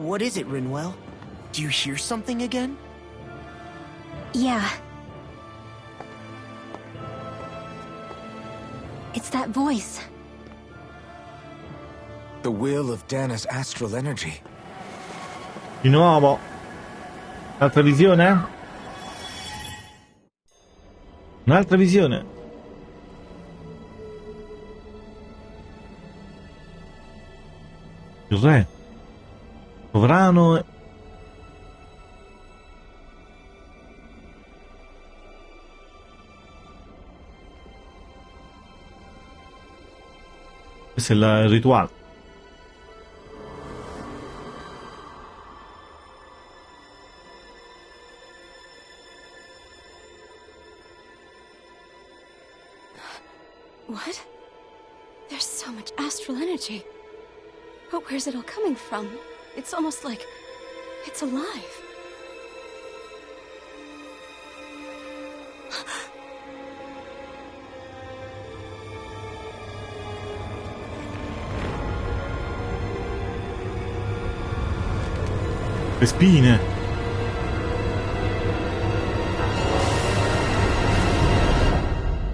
What is it, Rinwell? Do you hear something again? Yeah. It's that voice. The will of Dahna's astral energy. Di nuovo. Un'altra visione? Un'altra visione. Il re. Sovrano. Questo è il rituale. What? There's so much astral energy. But where's it all coming from? It's almost like it's alive. Le spine.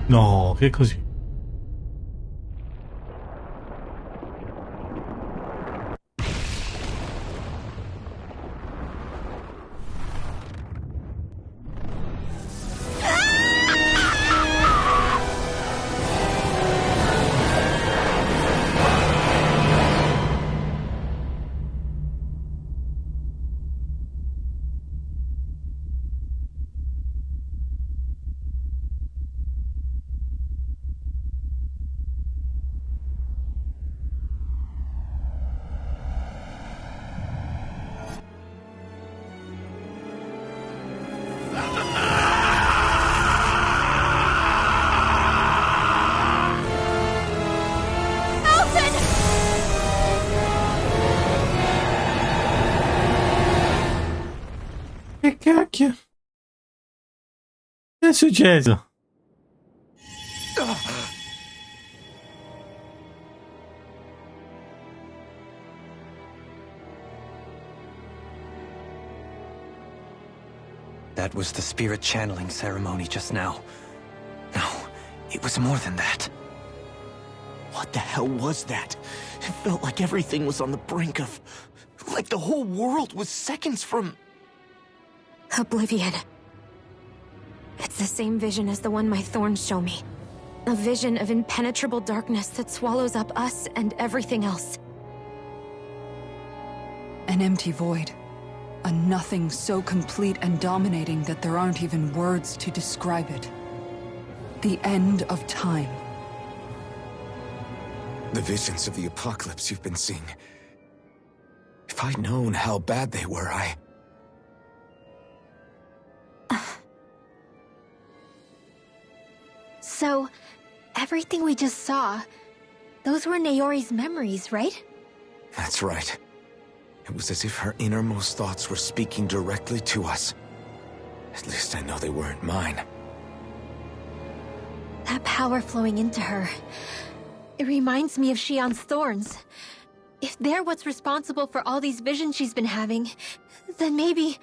No, che così? Che cacchio? Che è successo? That was the spirit channeling ceremony just now. No, it was more than that. What the hell was that? It felt like everything was on the brink of... like the whole world was seconds from... Oblivion. It's the same vision as the one my thorns show me. A vision of impenetrable darkness that swallows up us and everything else. An empty void. A nothing so complete and dominating that there aren't even words to describe it. The end of time. The visions of the apocalypse you've been seeing. If I'd known how bad they were, So, everything we just saw, those were Naori's memories, right? That's right. It was as if her innermost thoughts were speaking directly to us. At least I know they weren't mine. That power flowing into her, it reminds me of Shion's thorns. If they're what's responsible for all these visions she's been having, then maybe...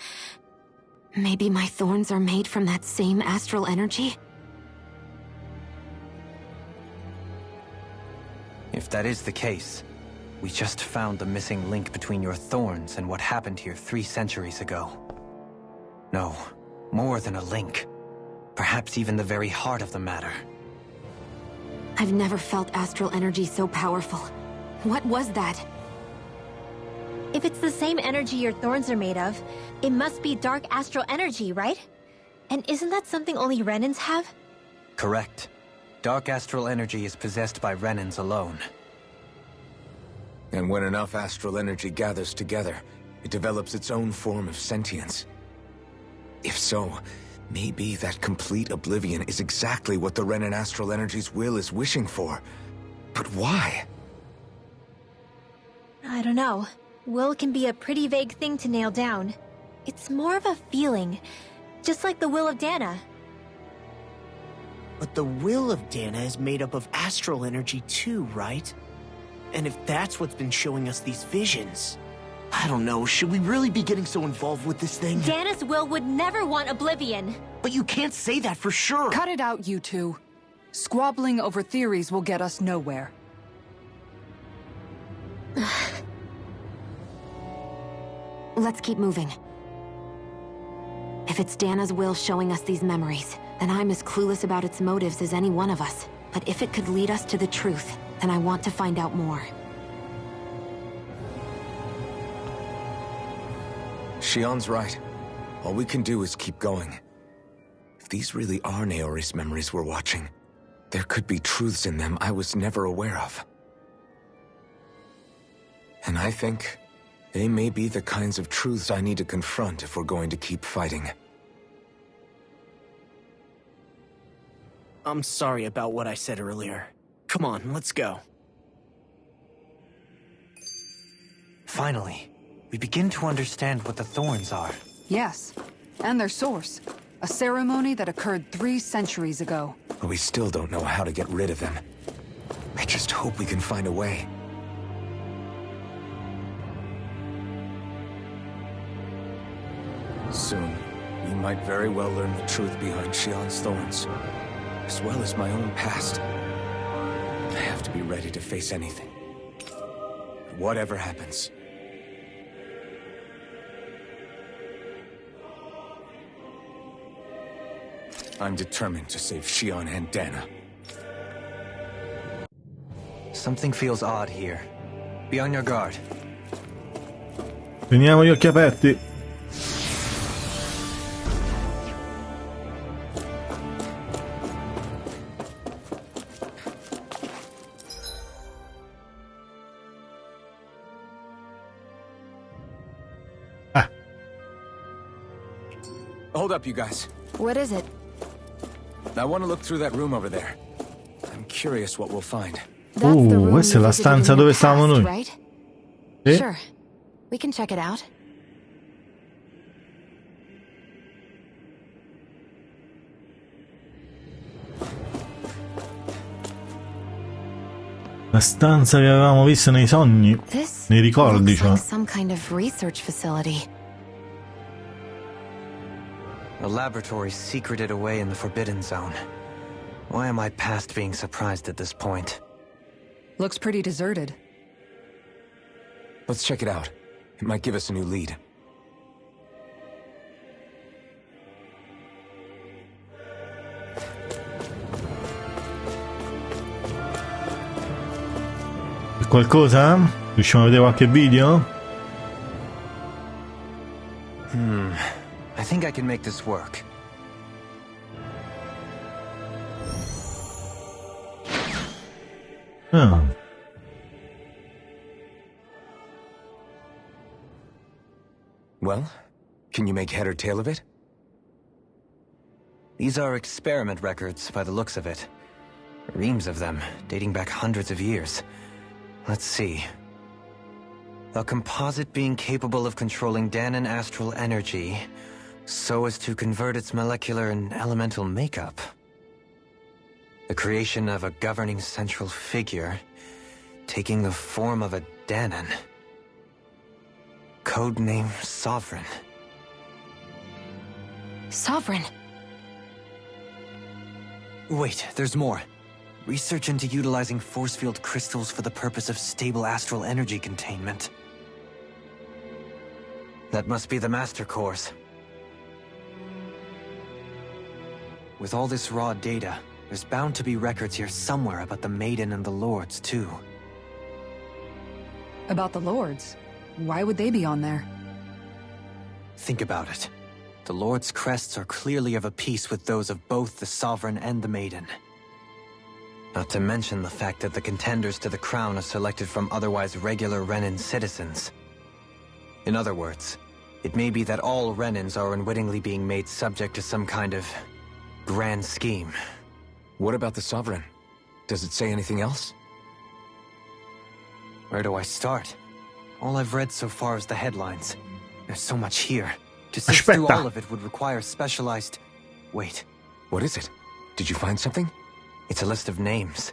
Maybe my thorns are made from that same astral energy? If that is the case, we just found the missing link between your thorns and what happened here 3 centuries ago. No, more than a link. Perhaps even the very heart of the matter. I've never felt astral energy so powerful. What was that? If it's the same energy your thorns are made of, it must be dark astral energy, right? And isn't that something only Renans have? Correct. Dark astral energy is possessed by Renans alone. And when enough astral energy gathers together, it develops its own form of sentience. If so, maybe that complete oblivion is exactly what the Renan astral energy's will is wishing for. But why? I don't know. Will can be a pretty vague thing to nail down. It's more of a feeling, just like the will of Dahna. But the will of Dahna is made up of astral energy too, right? And if that's what's been showing us these visions... I don't know, should we really be getting so involved with this thing? Dahna's will would never want oblivion. But you can't say that for sure. Cut it out, you two. Squabbling over theories will get us nowhere. Let's keep moving. If it's Dahna's will showing us these memories, then I'm as clueless about its motives as any one of us. But if it could lead us to the truth, then I want to find out more. Shion's right. All we can do is keep going. If these really are Naori's memories we're watching, there could be truths in them I was never aware of. And I think they may be the kinds of truths I need to confront if we're going to keep fighting. I'm sorry about what I said earlier. Come on, let's go. Finally, we begin to understand what the thorns are. Yes, and their source. A ceremony that occurred 3 centuries ago. But we still don't know how to get rid of them. I just hope we can find a way. Soon, we might very well learn the truth behind Shion's thorns, as well as my own past. I have to be ready to face anything. Whatever happens. I'm determined to save Shion and Dahna. Something feels odd here. Be on your guard. Teniamo gli occhi aperti. Hold up, you guys. What is it? I want to look through that room over there. I'm curious what we'll find. That's the room questa è we la visited stanza in the dove stavamo past, noi. right? Sì. Sure. We can check it out. La stanza che avevamo visto nei sogni, This nei ricordi, looks cioè. like some kind of research facility. A laboratory secreted away in the Forbidden Zone. Why am I past being surprised at this point? Looks pretty deserted. Let's check it out. It might give us a new lead. C'è qualcosa? Riusciamo a vedere qualche video? I think I can make this work. Ah. Well, can you make head or tail of it? These are experiment records by the looks of it. Reams of them, dating back hundreds of years. Let's see. A composite being capable of controlling Dahnan astral energy so as to convert its molecular and elemental makeup. The creation of a governing central figure, taking the form of a Dahnan. Codename Sovereign. Sovereign. Wait, there's more. Research into utilizing force field crystals for the purpose of stable astral energy containment. That must be the master course. With all this raw data, there's bound to be records here somewhere about the Maiden and the Lords, too. About the Lords? Why would they be on there? Think about it. The Lord's crests are clearly of a piece with those of both the Sovereign and the Maiden. Not to mention the fact that the contenders to the crown are selected from otherwise regular Renan citizens. In other words, it may be that all Renans are unwittingly being made subject to some kind of grand scheme. What about the Sovereign? Does it say anything else? Where do I start? All I've read so far is the headlines. There's so much here. To sift through all of it would require specialized... Wait. What is it? Did you find something? It's a list of names,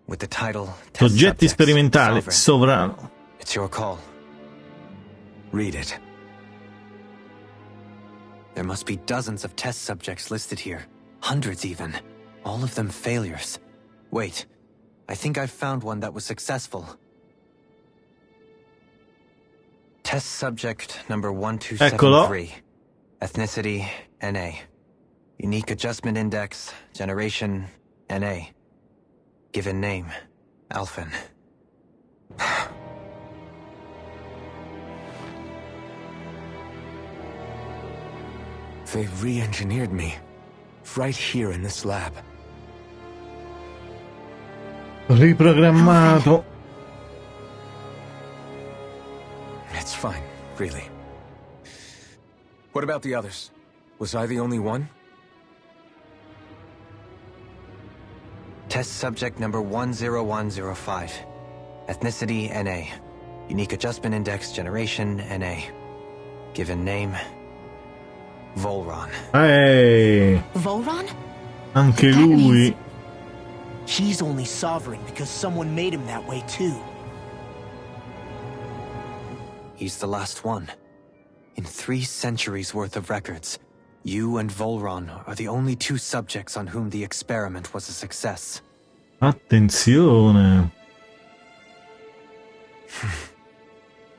with the title... Soggetti sperimentali, sovrano. It's your call. Read it. There must be dozens of test subjects listed here. Hundreds even. All of them failures. Wait, I think I've found one that was successful. Test subject number 1273. Ethnicity, NA. Unique adjustment index, generation, NA. Given name, Alphen. They've re-engineered me. Right here in this lab. Riprogrammato. It's fine, really. What about the others? Was I the only one? Test subject number 10105. Ethnicity, NA. Unique adjustment index, generation, NA. Given name, Volron. Ehi, Volron? anche That lui. means he's only sovereign because someone made him that way too. He's the last one. In 3 centuries worth of records, you and Volron are the only 2 subjects on whom the experiment was a success. Attenzione.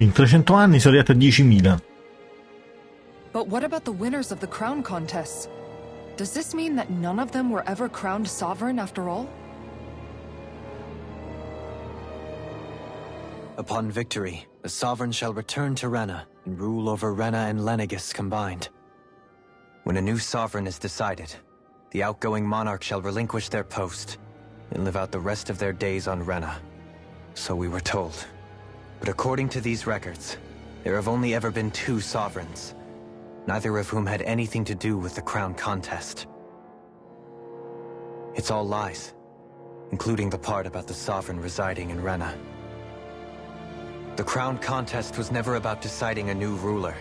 In 300 anni sono arrivati a 10.000. But what about the winners of the crown contests? Does this mean that none of them were ever crowned sovereign after all? Upon victory, the sovereign shall return to Rena and rule over Rena and Lenegis combined. When a new sovereign is decided, the outgoing monarch shall relinquish their post and live out the rest of their days on Rena. So we were told. But according to these records, there have only ever been 2 sovereigns, neither of whom had anything to do with the crown contest. It's all lies, including the part about the sovereign residing in Rena. The crown contest was never about deciding a new ruler.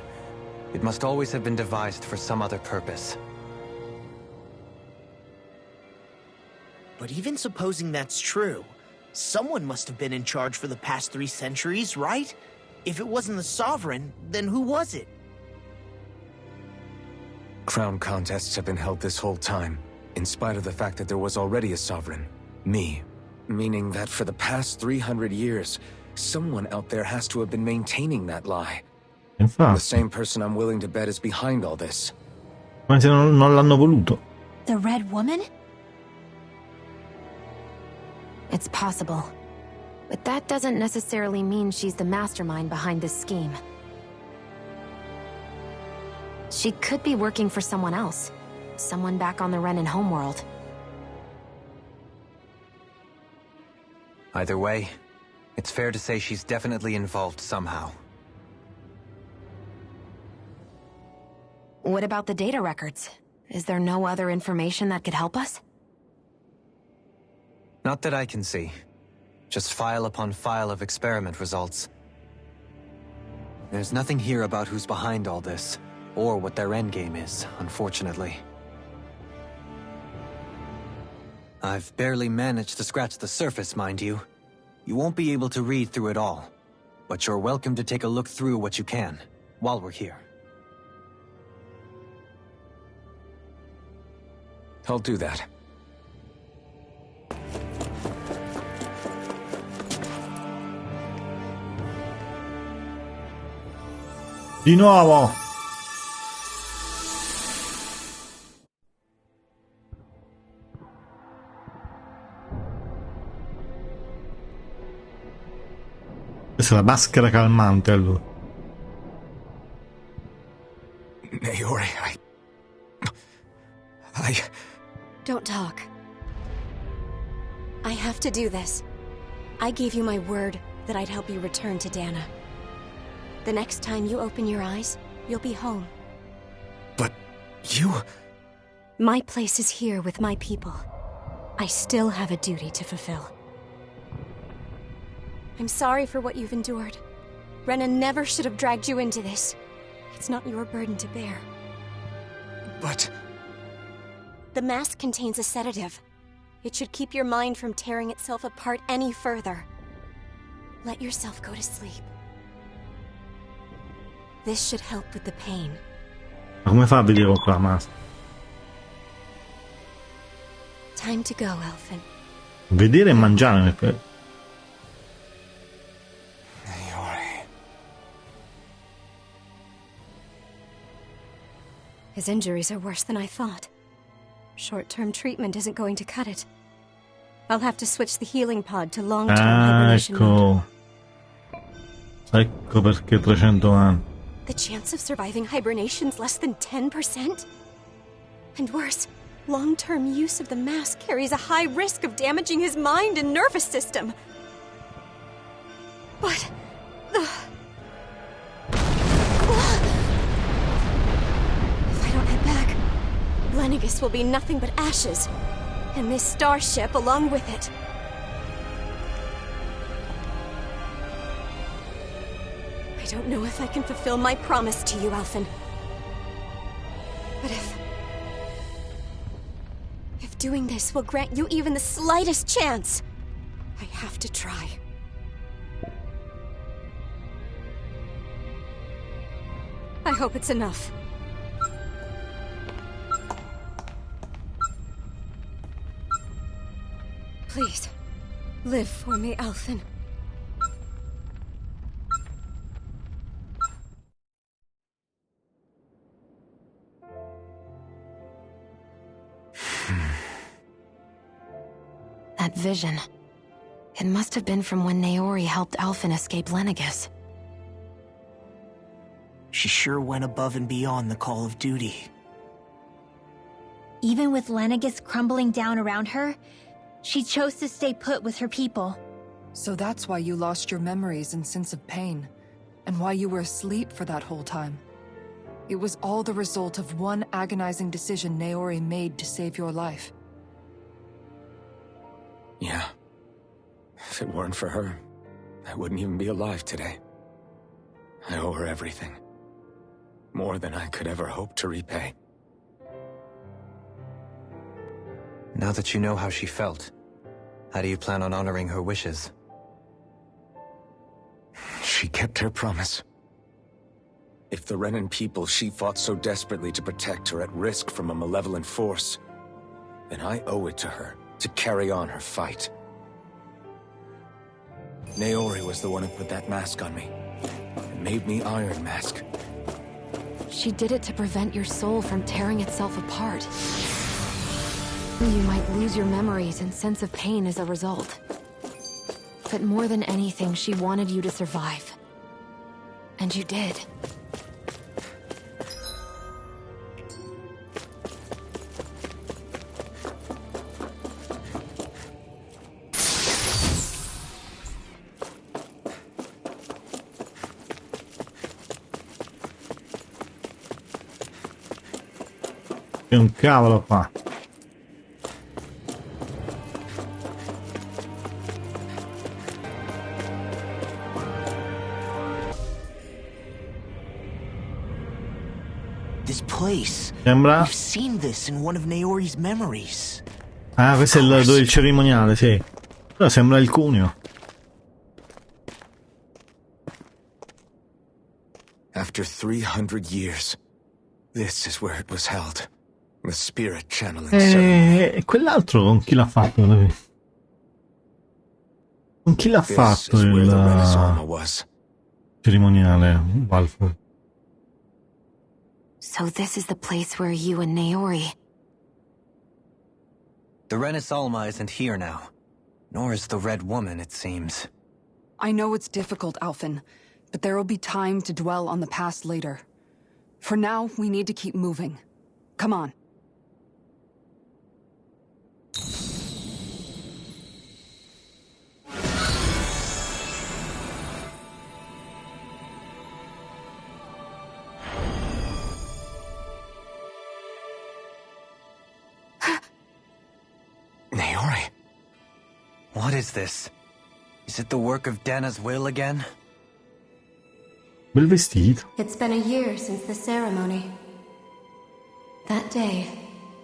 It must always have been devised for some other purpose. But even supposing that's true, someone must have been in charge for the past 3 centuries, right? If it wasn't the sovereign, then who was it? Crown contests have been held this whole time, in spite of the fact that there was already a sovereign. Me. Meaning that for the past 300 years, someone out there has to have been maintaining that lie. The Infatti, same person I'm willing to bet is behind all this. ma se non l'hanno voluto. The Red Woman? It's possible. But that doesn't necessarily mean she's the mastermind behind this scheme. She could be working for someone else. Someone back on the Renan homeworld. Either way, it's fair to say she's definitely involved somehow. What about the data records? Is there no other information that could help us? Not that I can see. Just file upon file of experiment results. There's nothing here about who's behind all this, or what their endgame is, unfortunately. I've barely managed to scratch the surface, mind you. You won't be able to read through it all, but you're welcome to take a look through what you can, while we're here. I'll do that. Di nuovo. Questa è la maschera calmante, allora. Naori, I... Don't talk. I have to do this. I gave you my word that I'd help you return to Dahna. The next time you open your eyes, you'll be home. But you... My place is here with my people. I still have a duty to fulfill. I'm sorry for what you've endured. Rena never should have dragged you into this. It's not your burden to bear. But... The mask contains a sedative. It should keep your mind from tearing itself apart any further. Let yourself go to sleep. This should help with the pain. Ma come fa a vedere qua, Master? Time to go, Elfin. Vedere e mangiare. His injuries are worse than I thought. Short-term treatment isn't going to cut it. I'll have to switch the healing pod to long-term hibernation mode. Ecco perché 300 anni. The chance of surviving hibernation's less than 10%? And worse, long-term use of the mask carries a high risk of damaging his mind and nervous system. But... if I don't head back, Lenegis will be nothing but ashes. And this starship along with it. I don't know if I can fulfill my promise to you, Elfin. But if doing this will grant you even the slightest chance, I have to try. I hope it's enough. Please, live for me, Elfin. That vision. It must have been from when Naori helped Elfin escape Lenegis. She sure went above and beyond the call of duty. Even with Lenegis crumbling down around her, she chose to stay put with her people. So that's why you lost your memories and sense of pain, and why you were asleep for that whole time. It was all the result of one agonizing decision Naori made to save your life. Yeah. If it weren't for her, I wouldn't even be alive today. I owe her everything. More than I could ever hope to repay. Now that you know how she felt, how do you plan on honoring her wishes? She kept her promise. If the Renan people she fought so desperately to protect are at risk from a malevolent force, then I owe it to her to carry on her fight. Naori was the one who put that mask on me, and made me Iron Mask. She did it to prevent your soul from tearing itself apart. You might lose your memories and sense of pain as a result. But more than anything, she wanted you to survive. And you did. C'è un cavolo qua. This place. Sembra. We've seen this in one of Naori's memories. Ah, questo è il cerimoniale, sì. Però sembra il cuneo. After 300 years, this is where it was held. The spirit channeling ceremony. E quell'altro con chi l'ha fatto? Con chi l'ha fatto il cerimoniale? Walford. So this is the place where you and Naori... The Renis Alma isn't here now. Nor is the Red Woman, it seems. I know it's difficult, Alfin, but there will be time to dwell on the past later. For now, we need to keep moving. Come on. Naori. What is this? Is it the work of Dahna's will again? Bel vestito. It's been a year since the ceremony. That day,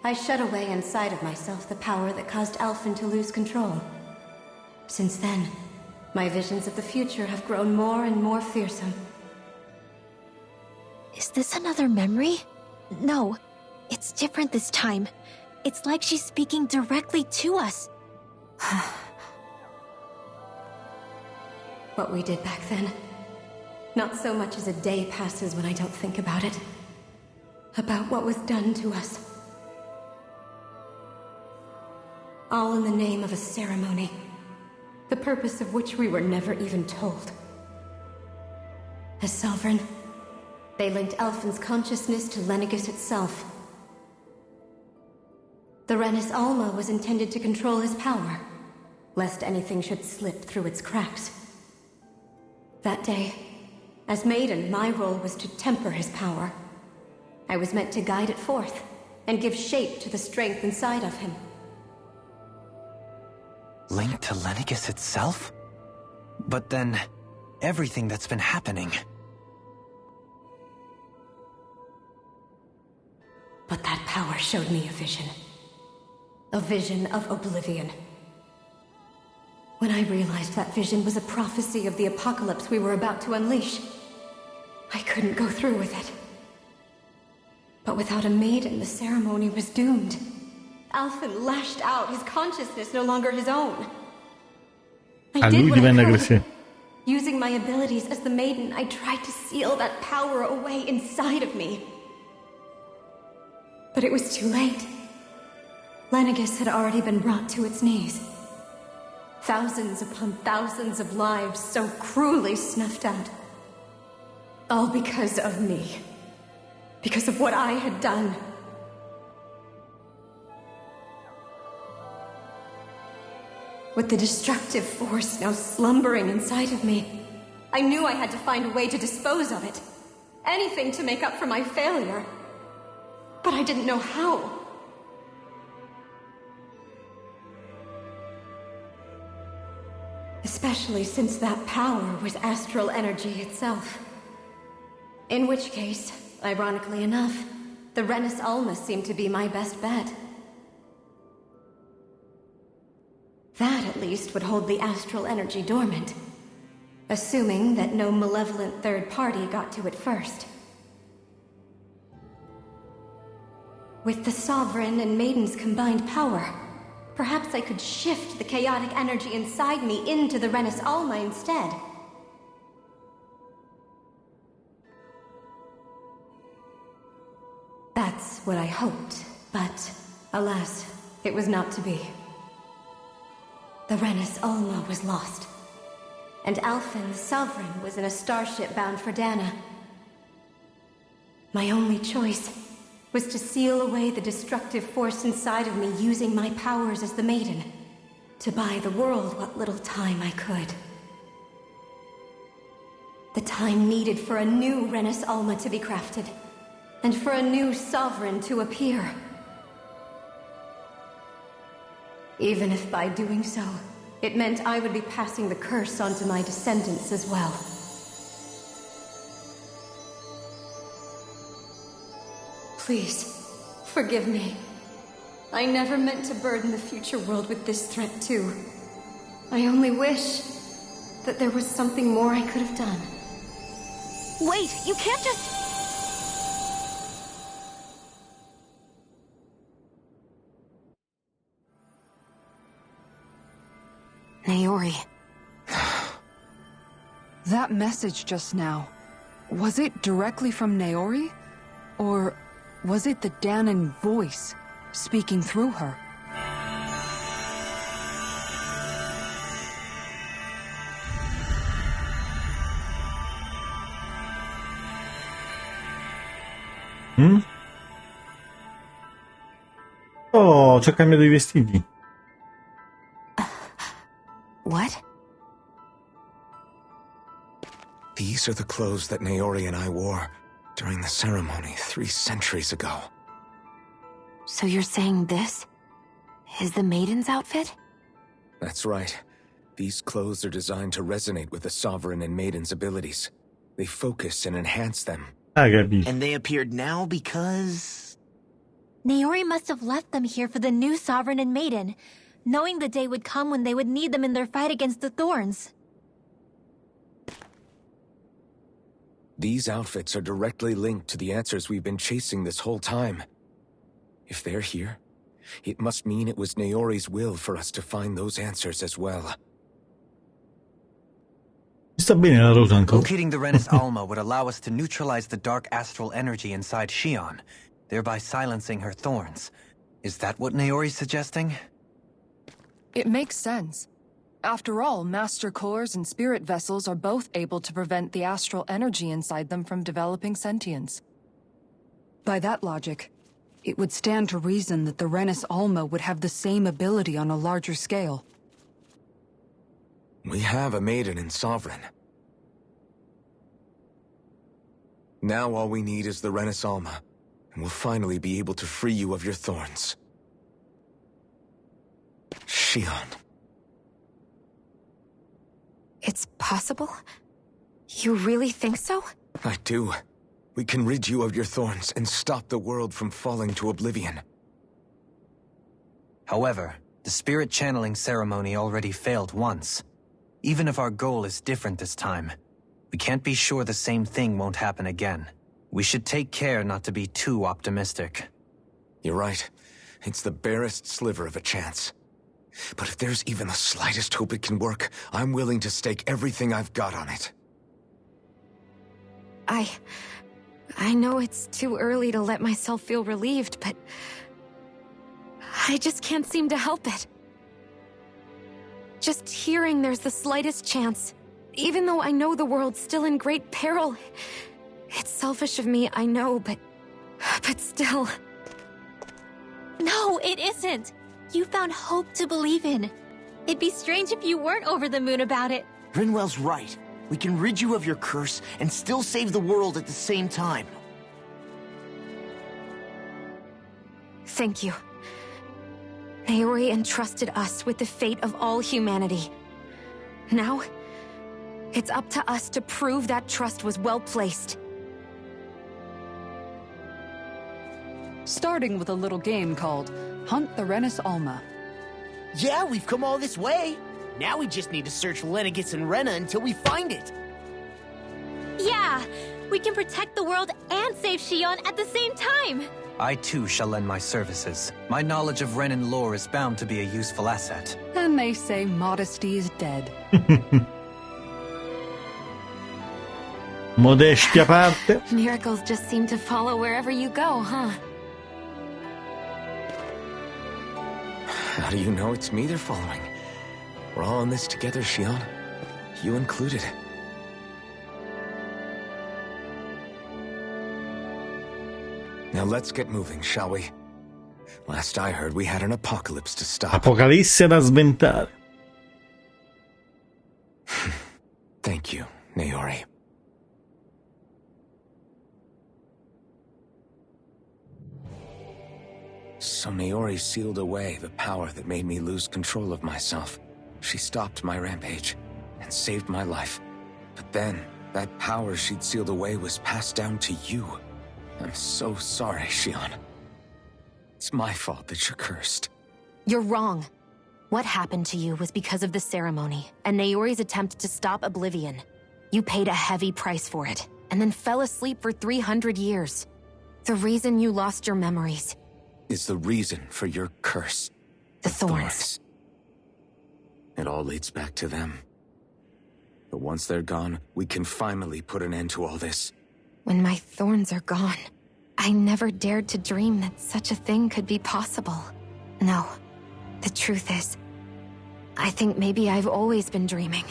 I shut away inside of myself the power that caused Alfin to lose control. Since then, my visions of the future have grown more and more fearsome. Is this another memory? No, it's different this time. It's like she's speaking directly to us. What we did back then. Not so much as a day passes when I don't think about it. About what was done to us. All in the name of a ceremony, the purpose of which we were never even told. As Sovereign, they linked Elfin's consciousness to Lenegis itself. The Renis Alma was intended to control his power, lest anything should slip through its cracks. That day, as Maiden, my role was to temper his power. I was meant to guide it forth, and give shape to the strength inside of him. Linked to Lenegis itself? But then, everything that's been happening... But that power showed me a vision. A vision of oblivion. When I realized that vision was a prophecy of the apocalypse we were about to unleash, I couldn't go through with it. But without a maiden, the ceremony was doomed. Alfin lashed out, his consciousness no longer his own. I did what I could. Using my abilities as the maiden, I tried to seal that power away inside of me. But it was too late. Lenegis had already been brought to its knees. Thousands upon thousands of lives so cruelly snuffed out. All because of me. Because of what I had done. With the destructive force now slumbering inside of me, I knew I had to find a way to dispose of it. Anything to make up for my failure. But I didn't know how. Especially since that power was astral energy itself. In which case, ironically enough, the Renis Alma seemed to be my best bet. That, at least, would hold the astral energy dormant. Assuming that no malevolent third party got to it first. With the Sovereign and Maiden's combined power, perhaps I could shift the chaotic energy inside me into the Renis Alma instead. That's what I hoped, but alas, it was not to be. The Renis Alma was lost, and Alfin, the Sovereign, was in a starship bound for Dahna. My only choice was to seal away the destructive force inside of me using my powers as the Maiden, to buy the world what little time I could. The time needed for a new Renis Alma to be crafted, and for a new Sovereign to appear. Even if by doing so, it meant I would be passing the curse on to my descendants as well. Please, forgive me. I never meant to burden the future world with this threat too. I only wish that there was something more I could have done. Wait, you can't just... Naori. That message just now, was it directly from Naori? Or was it the Dahnan voice speaking through her? Oh, c'ha cambiato i vestiti. What? These are the clothes that Naori and I wore during the ceremony 3 centuries ago. So you're saying this is the Maiden's outfit? That's right. These clothes are designed to resonate with the Sovereign and Maiden's abilities. They focus and enhance them. And they appeared now because... Naori must have left them here for the new Sovereign and Maiden, knowing the day would come when they would need them in their fight against the Thorns. These outfits are directly linked to the answers we've been chasing this whole time. If they're here, it must mean it was Naori's will for us to find those answers as well. Sta bene la rosa ancora. Locating the Rena's Alma would allow us to neutralize the dark astral energy inside Xion, thereby silencing her thorns. Is that what Naori's suggesting? It makes sense. After all, master cores and spirit vessels are both able to prevent the astral energy inside them from developing sentience. By that logic, it would stand to reason that the Rena's Alma would have the same ability on a larger scale. We have a maiden and sovereign. Now all we need is the Rena's Alma, and we'll finally be able to free you of your thorns. Xion. It's possible? You really think so? I do. We can rid you of your thorns and stop the world from falling to oblivion. However, the spirit channeling ceremony already failed once. Even if our goal is different this time, we can't be sure the same thing won't happen again. We should take care not to be too optimistic. You're right. It's the barest sliver of a chance. But if there's even the slightest hope it can work, I'm willing to stake everything I've got on it. I know it's too early to let myself feel relieved, but I just can't seem to help it. Just hearing there's the slightest chance, even though I know the world's still in great peril. It's selfish of me, I know, but still. No, it isn't. You found hope to believe in. It'd be strange if you weren't over the moon about it. Rinwell's right. We can rid you of your curse and still save the world at the same time. Thank you. Naori entrusted us with the fate of all humanity. Now, it's up to us to prove that trust was well placed. Starting with a little game called Hunt the Rena's Alma. Yeah, we've come all this way. Now we just need to search Lenegis and Rena until we find it. Yeah, we can protect the world and save Xion at the same time. I too shall lend my services. My knowledge of Renan lore is bound to be a useful asset. And they say modesty is dead. Modestia a parte. Miracles just seem to follow wherever you go, huh? How do you know it's me they're following? We're all in this together, Xion. You included. Now let's get moving, shall we? Last I heard, we had an apocalypse to stop. Apocalisse da sventare. Thank you, Naori. So Naori sealed away the power that made me lose control of myself. She stopped my rampage and saved my life. But then, that power she'd sealed away was passed down to you. I'm so sorry, Xion. It's my fault that you're cursed. You're wrong. What happened to you was because of the ceremony and Naori's attempt to stop oblivion. You paid a heavy price for it, and then fell asleep for 300 years. The reason you lost your memories is the reason for your curse. The thorns. It all leads back to them. But once they're gone, we can finally put an end to all this. When my thorns are gone, I never dared to dream that such a thing could be possible. No, the truth is, I think maybe I've always been dreaming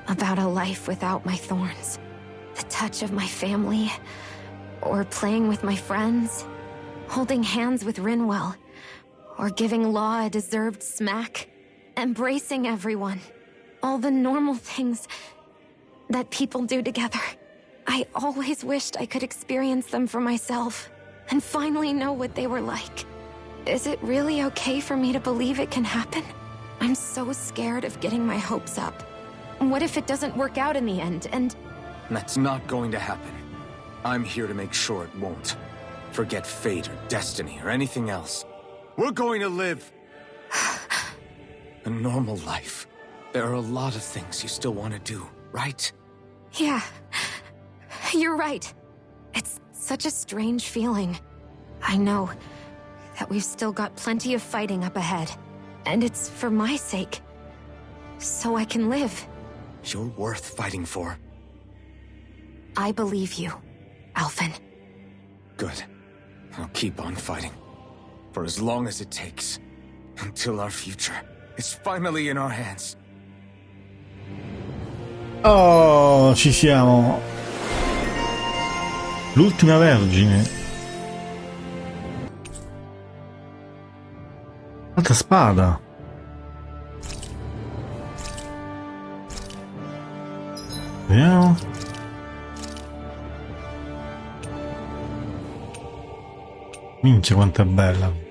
about a life without my thorns. The touch of my family, or playing with my friends, holding hands with Rinwell, or giving Law a deserved smack, embracing everyone. All the normal things that people do together. I always wished I could experience them for myself, and finally know what they were like. Is it really okay for me to believe it can happen? I'm so scared of getting my hopes up. What if it doesn't work out in the end, and... That's not going to happen. I'm here to make sure it won't. Forget fate or destiny or anything else. We're going to live a normal life. There are a lot of things you still want to do, right? Yeah. You're right. It's such a strange feeling. I know that we've still got plenty of fighting up ahead. And it's for my sake. So I can live. You're worth fighting for. I believe you, Alphen. Good. I'll keep on fighting. For as long as it takes. Until our future is finally in our hands. Oh, ci siamo. L'ultima vergine. Altra spada. Vediamo. Minchia quanto è bella.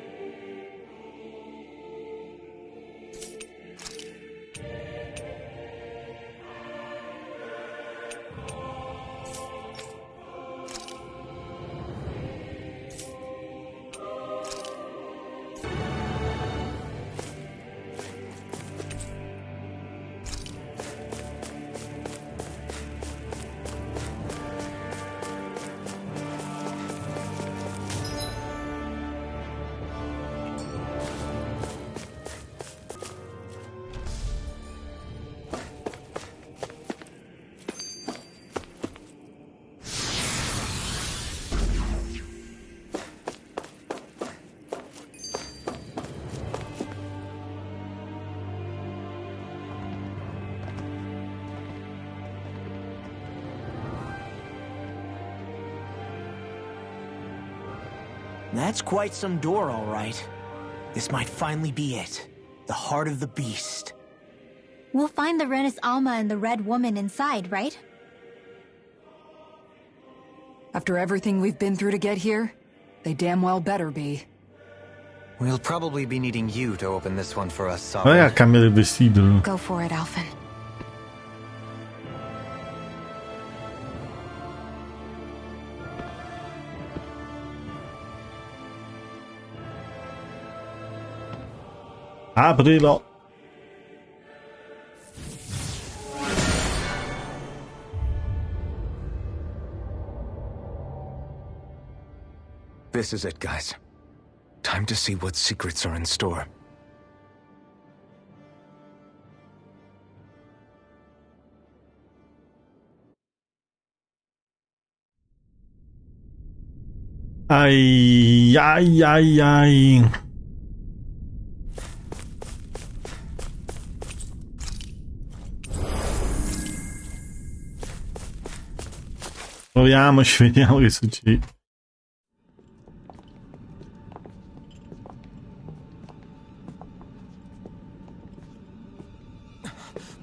That's quite some door, all right. This might finally be it. The heart of the beast. We'll find the Rena's Alma and the Red Woman inside, right? After everything we've been through to get here, they damn well better be. We'll probably be needing you to open this one for us, Vai a Sovereign. cambiare il vestito. Go for it, Alphen. Aprilo. This is it, guys. Time to see what secrets are in store. Ai ai ai ai. Proviamoci, vediamo che succede.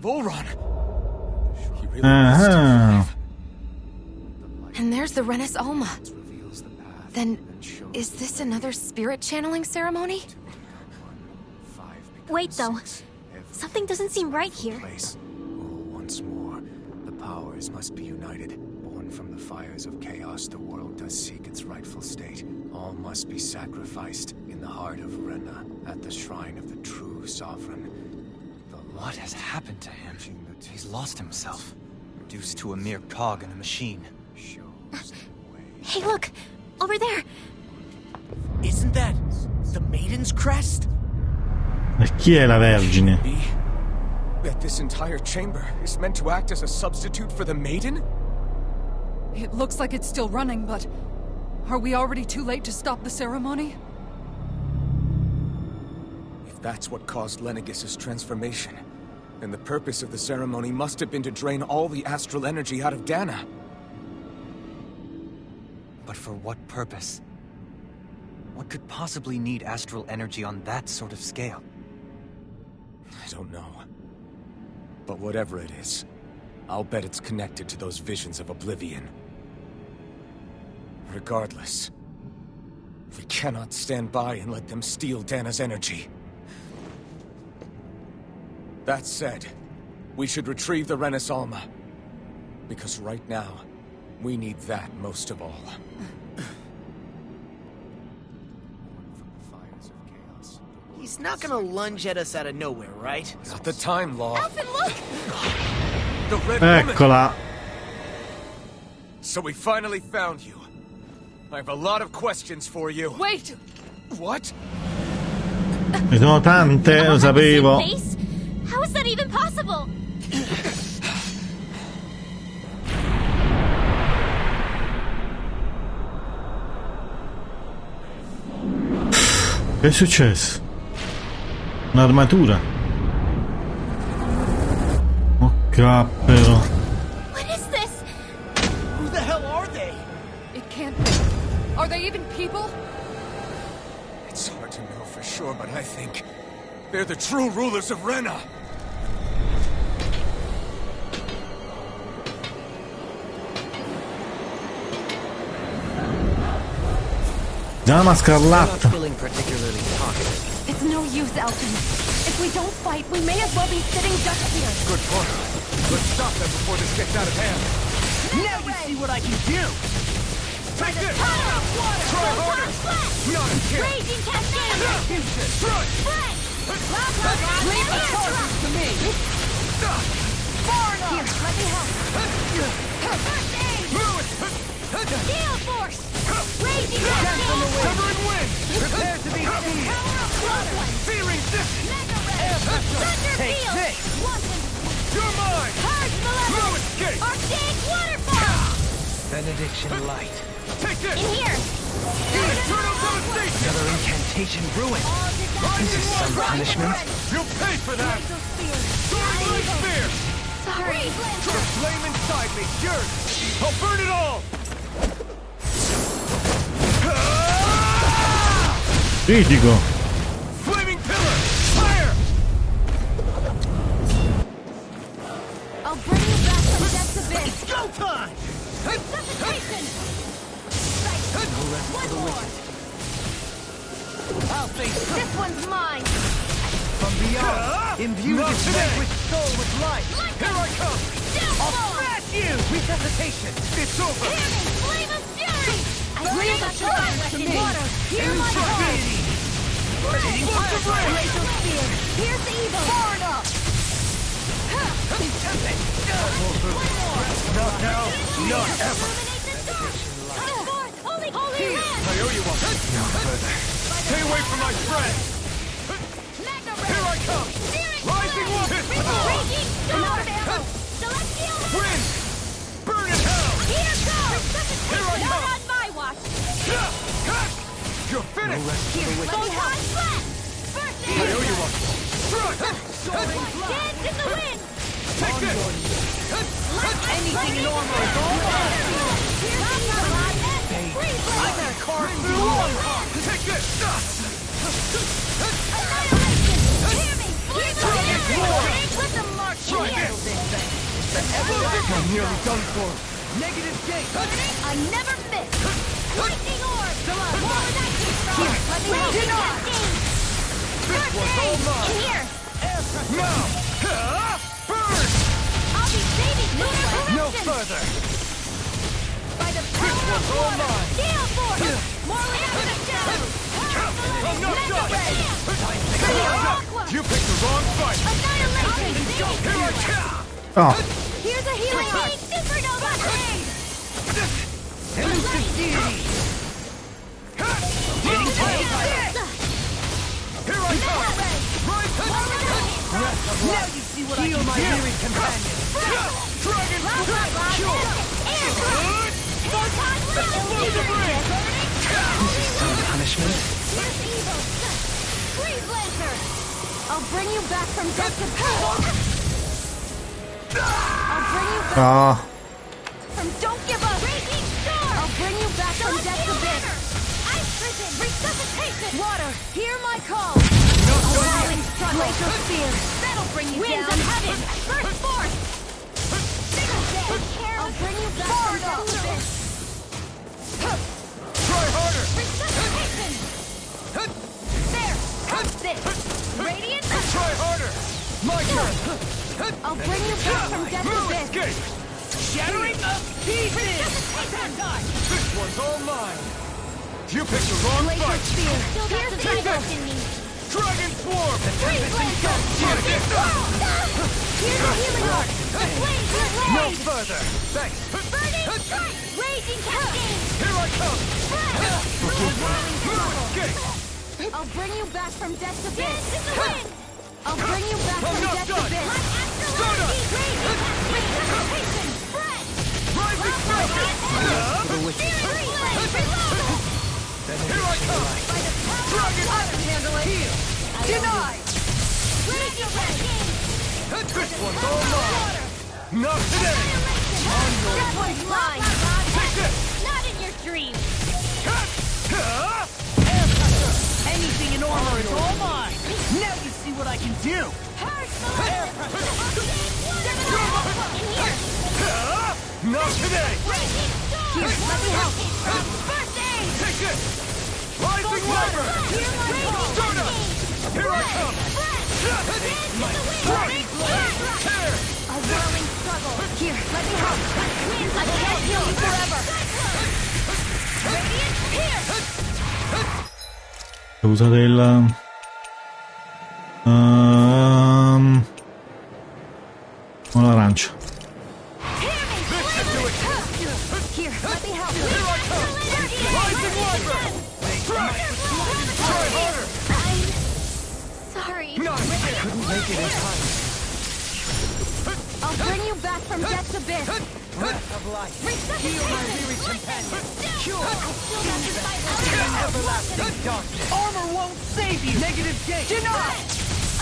Volron! And there's the Rena's Alma. Then, is this another spirit channeling ceremony? Wait, though. Something doesn't seem right here. Once more, the powers must be united. Born from the fires of chaos, the world does seek its rightful state. All must be sacrificed in the heart of Rena, at the shrine of the true sovereign. What has happened to him? He's lost himself. Reduced to a mere cog in a machine. Hey, look! Over there! Isn't that the Maiden's crest? E chi è la Vergine? That this entire chamber is meant to act as a substitute for the Maiden? It looks like it's still running, but are we already too late to stop the ceremony? If that's what caused Lenegis' transformation, then the purpose of the ceremony must have been to drain all the astral energy out of Dahna. But for what purpose? What could possibly need astral energy on that sort of scale? I don't know. But whatever it is, I'll bet it's connected to those visions of oblivion. Regardless, we cannot stand by and let them steal Dahna's energy. That said, we should retrieve the Rena's Alma. Because right now, we need that most of all. He's not gonna lunge at us out of nowhere, right? Not the time, Law. Alphen, look! The Red Woman! Eccola. So we finally found you. I have a lot of questions for you. Wait! What? Ne sono tante, lo sapevo. How is that even possible? Che è successo? Un'armatura. Oh cappero. What is this? Who the hell are they? It can't be. Are they even people? It's hard to know for sure, but I think they're the true rulers of Rena. Dama scarlatta. Feeling particularly talkative. It's no use, Elton. If we don't fight, we may as well be sitting ducks here. Good point. Let's stop them before this gets out of hand. Now you see what I can do! Take this! Power of water! Try harder! Not a chance! Raging cascade! Try! Spray! Leave the charges to me! Far enough! Here, let me help! First aid! Gale force! Raging cascade! Cover and wind! Prepare to be seized! Power of water! Fearing this! Mega red! Thunder Take field! this! You're mine! Purge No malevolence! escape! Archaic waterfall! Benediction light. Take this! In here! Eternal devastation! Another incantation ruin. This is some punishment. You'll pay for that! Soaring light spear! Sorry. The flame inside me, yours! I'll burn it all! Critico. Flaming pillar! Fire! I'll bring you back from death's abyss. It's go time! Resuscitation! Right. One more. I'll face This one's mine. from beyond. Imbue Not this today. vanquished soul with life. Here I come! I'll smash you! Resuscitation! It's over! Hear me, flame of fury! I bring the the charge charge to in me. water. Hear my heart. Explosive ray! Glacial spear. Here's the evil. Far enough. Not ever! Holy land! I owe you one. No further. Stay away from my friend! Here I come! Rising water! Raging storm! Celestial Wind! Burn in hell! Here goes! Here I Not come! on my watch! You're finished! Here, let me help! First I owe you one. Dance in the wind! Take this! Anything normal is all right. I got a car through one. Take this! Hear me! With the mark Try here! I'm nearly done for. Negative gate. I never miss! Lightning orb! More lightning storm! Here, let me help! This was all mine! Here! Now! Burn! I'll be saving lunar corruption! No further! By the power of all water! mine. Gale force! More shadows! I'm not done! Aqua! You picked the wrong fight! Annihilation! Here I come! Oh, Here's a healing heart! Supernova! Elusive deity. Getting tired! Here I come! Right! Now you see what I can do. My weary companion. Dragon! This is some punishment. I'll bring you back from death to power. I'll bring you back ah, from don't give up. Raging storm. I'll bring you back from death to abyss. Ice prison. Resuscitation. Water. Hear my call. Allowing struggle. Glacial spear. That'll bring you down. Winds of heaven. First force. I'll bring you back from death to abyss. Try harder! Resuscitation. There. How's this? Radiant. Try harder! My turn! I'll bring you back from death to abyss. Escape! Shattering of pieces. This one's all mine! You picked the wrong Glacial fight! spear. Here's the evil in me. Dragon Swarm! Freeze Lancer. Here's the healing heart. The flames will No rage. further! Thanks! Burn Raging cascade! Here I come! I'll bring you back from death's abyss! Dance in the wind! I'll bring you back from death's abyss! Like astral energy! Raging cascade! Spread! Rising smoke! Here I come! By the power Dragon! of water! Handle it! Denied! Raging cascade! This one's all mine! Not today! That one's mine! Take this! Not in your dreams! Anything in armor is all mine! Now you see what I can do! Not today! Here, let me help! First aid! Take this! Rising Viper! Start up! Here I come! Tear! A whirling struggle! Here, let me help! I can't heal you forever! Radiant, here! Usare il... l'arancia. Here, let me help! Here I come! Rising Viper! Try harder! Sorry. Not again! Couldn't make it in time. I'll bring you back from death's abyss! Breath of life. Heal my weary companion. Cure. Everlasting darkness. Armor won't save you! Negative gate. Deny!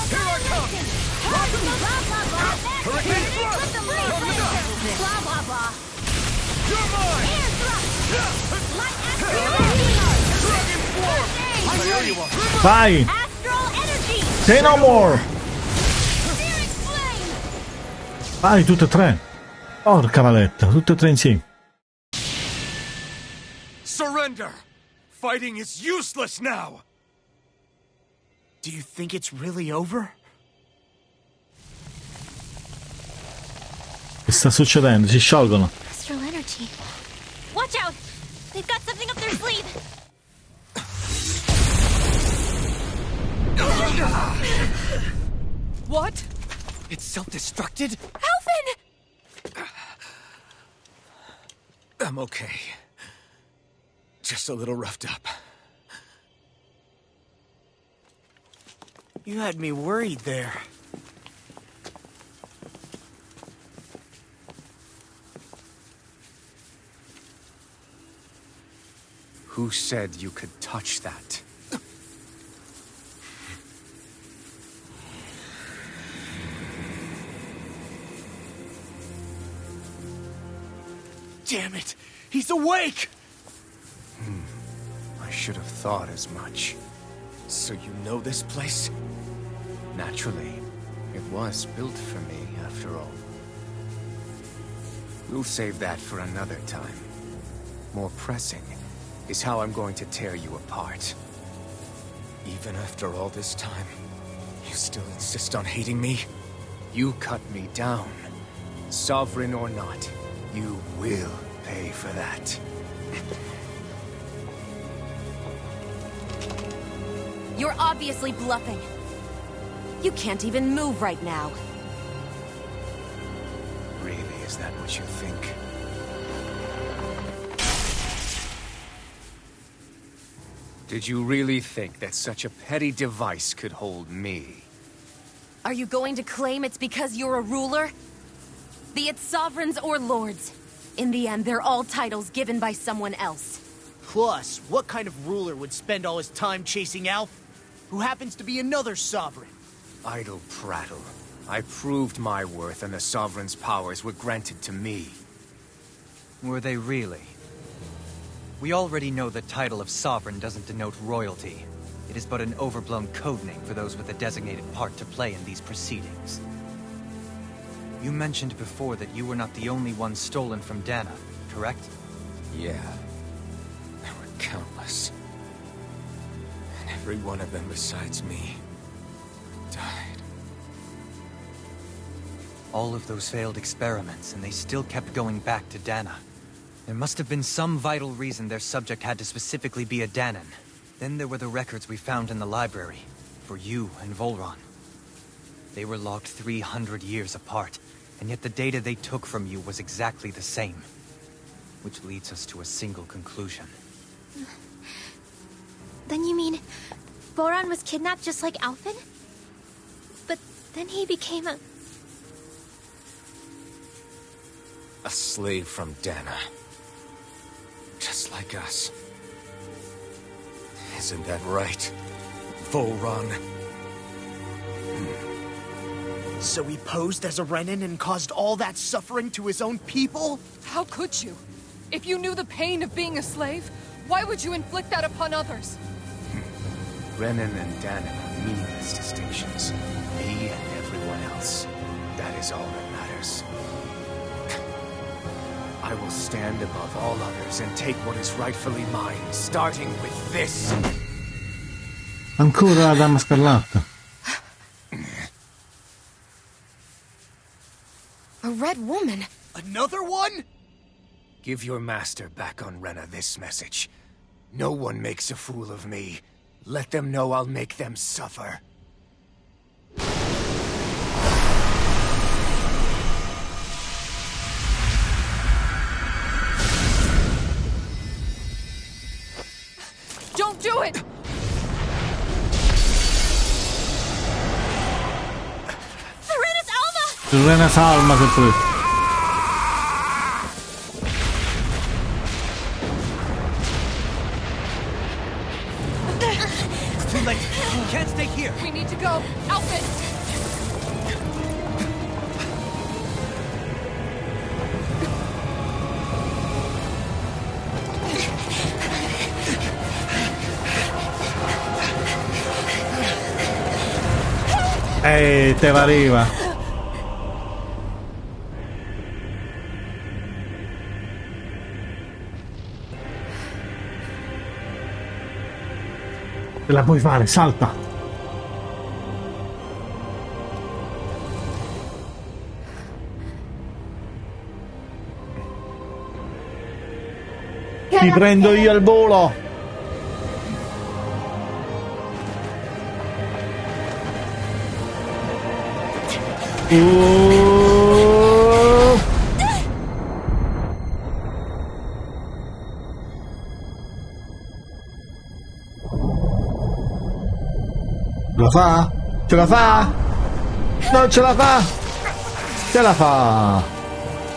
Here I come! Blah, blah, blah. Hurricane thrust! Put them blah, blah, blah. You're mine! Air thrust! Light astral Dragon Swarm! I'm ready! Vai! Astral energy! Say no more! Spirit flame! Vai, tutte e tre! Porca valetta, tutte e tre insieme. Surrender! Fighting is useless now! Do you think it's really over? Che sta succedendo? Si sciolgono. Astral energy. Watch out! They've got something up their sleeve! What? It's self-destructed? Alvin! I'm okay. Just a little roughed up. You had me worried there. Who said you could touch that? Damn it! He's awake! I should have thought as much. So you know this place? Naturally. It was built for me, after all. We'll save that for another time. More pressing is how I'm going to tear you apart. Even after all this time, you still insist on hating me? You cut me down. Sovereign or not, you will pay for that. You're obviously bluffing. You can't even move right now. Really, is that what you think? Did you really think that such a petty device could hold me? Are you going to claim it's because you're a ruler? Be it sovereigns or lords. In the end, they're all titles given by someone else. Plus, what kind of ruler would spend all his time chasing Alf, who happens to be another sovereign? Idle prattle. I proved my worth and the Sovereign's powers were granted to me. Were they really? We already know the title of Sovereign doesn't denote royalty. It is but an overblown codename for those with a designated part to play in these proceedings. You mentioned before that you were not the only one stolen from Dahna, correct? Yeah. There were countless. And every one of them besides me died. All of those failed experiments, and they still kept going back to Dahna. There must have been some vital reason their subject had to specifically be a Dahnan. Then there were the records we found in the library, for you and Volron. They were logged 300 years apart, and yet the data they took from you was exactly the same. which leads us to a single conclusion. Then you mean Voron was kidnapped just like Alphen? But then he became a slave from Dahna. Just like us. Isn't that right, Voron? So he posed as a Renan and caused all that suffering to his own people? How could you? If you knew the pain of being a slave, why would you inflict that upon others? Renan and Dahna are meaningless distinctions. Me and everyone else. That is all that matters. I will stand above all others and take what is rightfully mine, starting with this. Ancora la Dama Scarlatta. A red woman. Another one? Give your master back on Rena this message. No one makes a fool of me. Let them know I'll make them suffer. Don't do it! Serena's Alma! Rena Salma sempre. Too late. Can't stay here. We need to go. Outfit! Te arriva. Ce la puoi fare, salta. Ti prendo io al volo. La fa? Ce la fa? Non ce la fa? Ce la fa!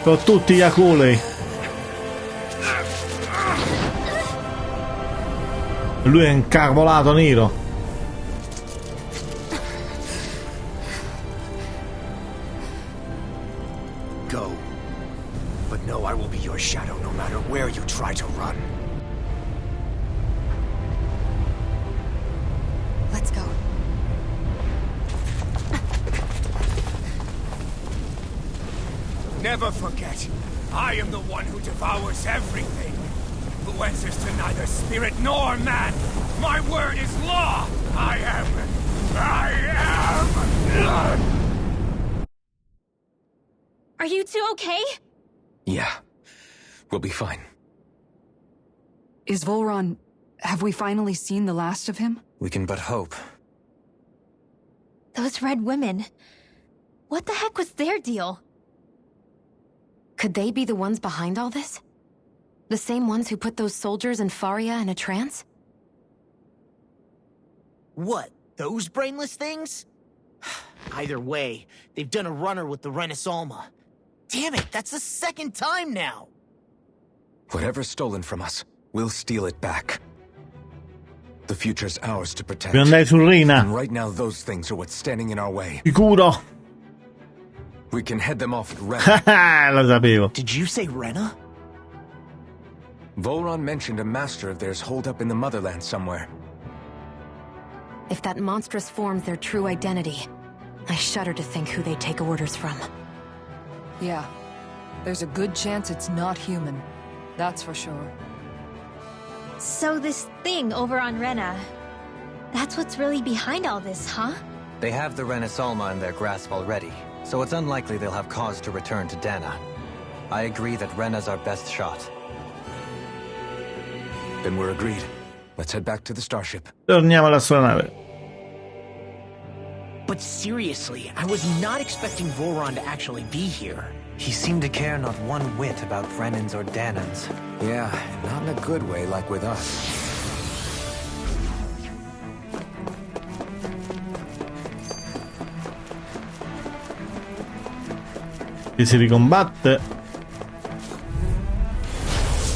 Con tutti gli aculi. Lui è incarvolato nero. Go. But know I will be your shadow no matter where you try to run. Let's go. Never forget, I am the one who devours everything. Who answers to neither spirit nor man. My word is law. I am. Are you two okay? Yeah. We'll be fine. Is Voron... Have we finally seen the last of him? We can but hope. Those red women. What the heck was their deal? Could they be the ones behind all this? The same ones who put those soldiers in Faria in a trance? What, those brainless things? Either way, they've done a runner with the Rena Salma. Damn it, that's the second time now! Whatever's stolen from us, we'll steal it back. The future's ours to protect. Devo andare su Rena. And right now those things are what's standing in our way. Sicuro. We can head them off at Rena. Lo sapevo. Did you say Rena? Voron mentioned a master of theirs holed up in the motherland somewhere. If that monstrous form's their true identity, I shudder to think who they take orders from. Yeah. There's a good chance it's not human. That's for sure. So this thing over on Rena, that's what's really behind all this, huh? They have the Rena Salma in their grasp already, so it's unlikely they'll have cause to return to Dahna. I agree that Rena's our best shot. Then we're agreed. Let's head back to the starship. Torniamo all'astronave. But seriously, I was not expecting Voron to actually be here. He seemed to care not one whit about Brennans or Dahnans. Yeah, not in a good way like with us. Qui si ricombatte.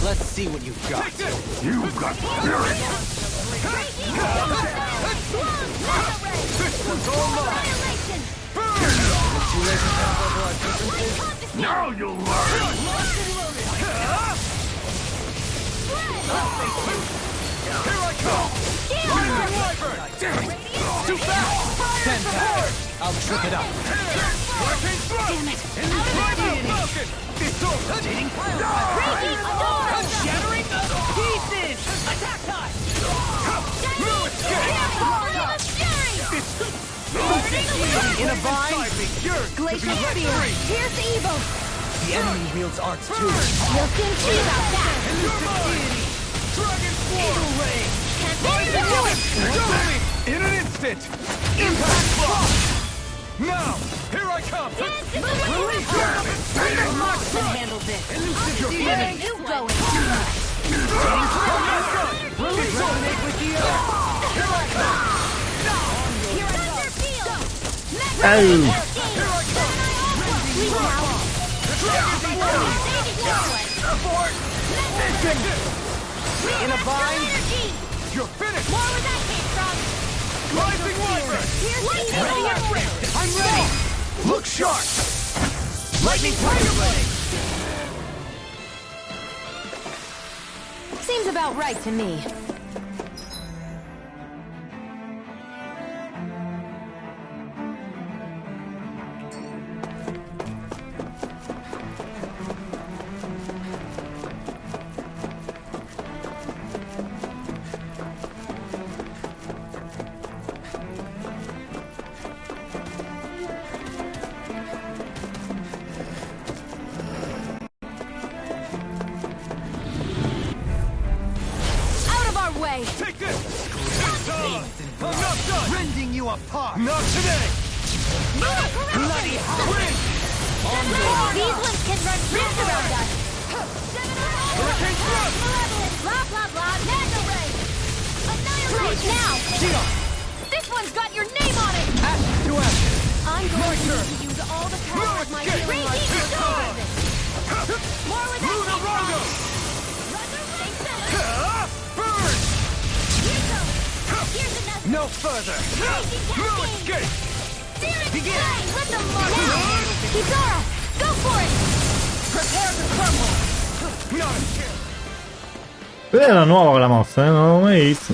Let's see what you've got. You've got spirit! This one's all mine! Now you'll learn! Here I come! Too fast! Stand back! I'll trip it up. Damn it! It's rotating fire! Breaking door! Shattering pieces! Attack time! No escape! In a vine! Glacial spear! Pierce evil! The enemy wields arts too. You'll soon see about that! Dragon Evil Ray! Can't do it! In an instant! Impact block! Now! Here I come! Release can handle this! Where are you going? Resonate with the earth! Here I come! Here I go! Oh. Here I come! Leave now! In a vine! You're finished! More where that came from! Rising Wyvern! I'm ready! Look sharp! Lightning Tiger Blade! Seems about right to me. Take this! It's on! I'm not done! Rending you apart! Not today! Bloody win! These ones can run rings around us! Hurricane thrust! Malevolent, blah blah blah, mega ray! Annihilate now! Xeon! This one's got your name on it! Ashes to ashes! I'm going to need to use all the power of my healing light to recover this! More with that Luna Rondo! Burn! Here's another! No further! No escape! Begin! Let them march! Kizara, go for it! Prepare to crumble! Not a chance! Quella era nuova quella mossa, non l'ho mai vista.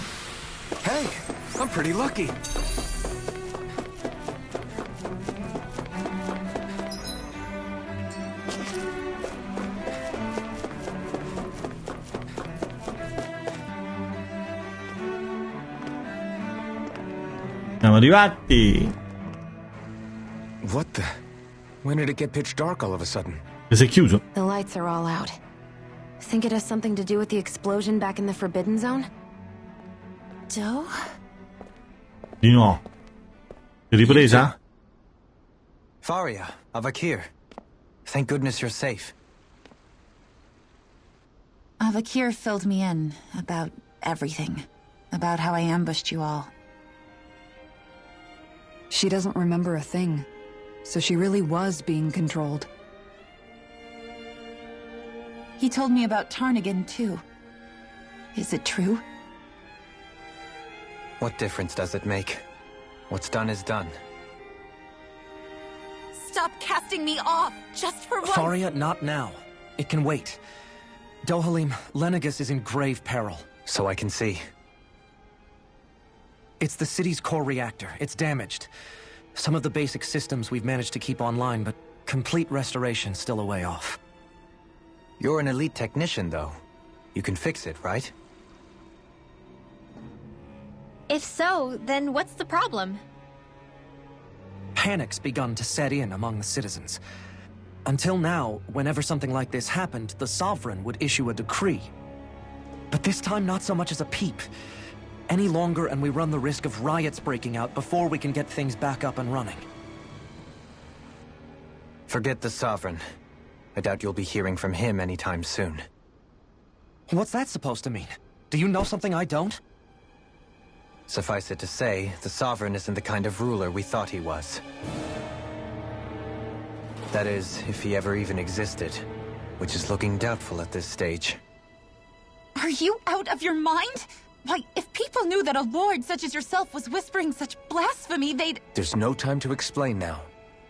Hey, I'm pretty lucky. Siamo arrivati. What the? When did it get pitch dark all of a sudden? E si è chiuso. The lights are all out. Think it has something to do with the explosion back in the Forbidden Zone? Joe? Di no. È ripresa? Faria, Avakir. Thank goodness you're safe. Avakir filled me in about everything. About how I ambushed you all. She doesn't remember a thing, so she really was being controlled. He told me about Tarnigan, too. Is it true? What difference does it make? What's done is done. Stop casting me off, just for once! Faria, not now. It can wait. Dohalim, Lenegus is in grave peril. So I can see. It's the city's core reactor. It's damaged. Some of the basic systems we've managed to keep online, but complete restoration's still a way off. You're an elite technician, though. You can fix it, right? If so, then what's the problem? Panic's begun to set in among the citizens. Until now, whenever something like this happened, the Sovereign would issue a decree. But this time, not so much as a peep. any longer and we run the risk of riots breaking out before we can get things back up and running. Forget the Sovereign. I doubt you'll be hearing from him anytime soon. What's that supposed to mean? Do you know something I don't? Suffice it to say, the Sovereign isn't the kind of ruler we thought he was. That is, if he ever even existed, which is looking doubtful at this stage. Are you out of your mind? Why, if people knew that a lord such as yourself was whispering such blasphemy, they'd... There's no time to explain now.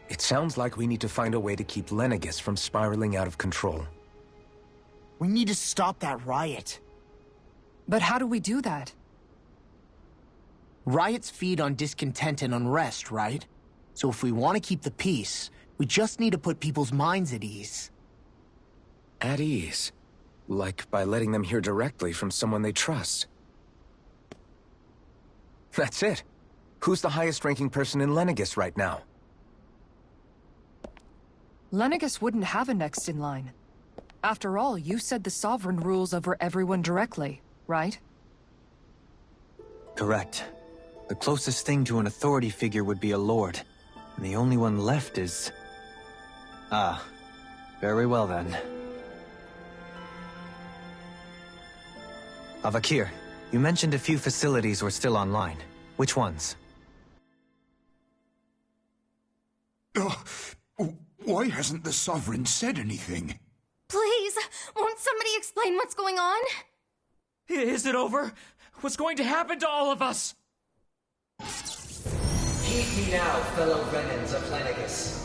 It sounds like we need to find a way to keep Lenegis from spiraling out of control. We need to stop that riot. But how do we do that? Riots feed on discontent and unrest, right? So if we want to keep the peace, we just need to put people's minds at ease. At ease? Like by letting them hear directly from someone they trust. That's it. Who's the highest-ranking person in Lenegis right now? Lenegis wouldn't have a next in line. After all, you said the Sovereign rules over everyone directly, right? Correct. The closest thing to an authority figure would be a lord. And the only one left is... Ah. Very well then. Avakir, you mentioned a few facilities were still online. Which ones? Why hasn't the Sovereign said anything? Please, won't somebody explain what's going on? Is it over? What's going to happen to all of us? Heed me now, fellow Renans of Lenegis.